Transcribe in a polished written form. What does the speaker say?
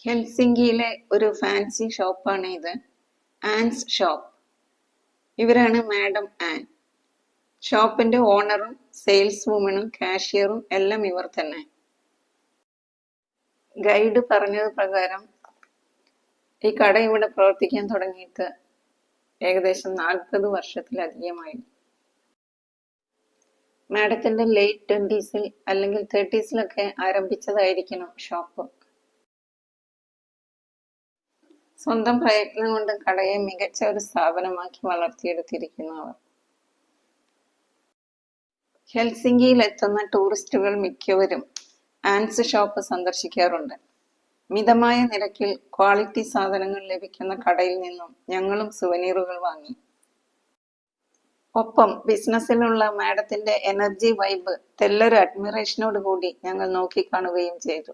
ഹെൽസിങ്കിയിലെ ഒരു ഫാൻസി ഷോപ്പാണ് ഇത്. ആൻസ് ഷോപ്പ്. ഇവരാണ് മാഡം ആൻ. ഷോപ്പിന്റെ ഓണറും സെയിൽസ് വുമണും കാഷ്യറും എല്ലാം ഇവർ തന്നെ. ഗൈഡ് പറഞ്ഞത് പ്രകാരം ഈ കട ഇവിടെ പ്രവർത്തിക്കാൻ തുടങ്ങിയിട്ട് ഏകദേശം 40 വർഷത്തിലധികമായി. മാഡത്തിന്റെ ലേറ്റ് 20s അല്ലെങ്കിൽ 30s ആരംഭിച്ചതായിരിക്കണം ഷോപ്പ്. സ്വന്തം പ്രയത്നം കൊണ്ട് കടയെ മികച്ച ഒരു സ്ഥാപനമാക്കി വളർത്തിയെടുത്തിരിക്കുന്നു അവർ. ഹെൽസിങ്കിയിൽ എത്തുന്ന ടൂറിസ്റ്റുകൾ മിക്കവരും ആൻസ് ഷോപ്പ് സന്ദർശിക്കാറുണ്ട്. മിതമായ നിരക്കിൽ ക്വാളിറ്റി സാധനങ്ങൾ ലഭിക്കുന്ന കടയിൽ നിന്നും ഞങ്ങളും സുവനീറുകൾ വാങ്ങി. ഒപ്പം ബിസിനസ്സിലുള്ള മാഡത്തിന്റെ എനർജി വൈബ് തെല്ലൊരു അഡ്മിറേഷനോട് കൂടി ഞങ്ങൾ നോക്കിക്കാണുകയും ചെയ്തു.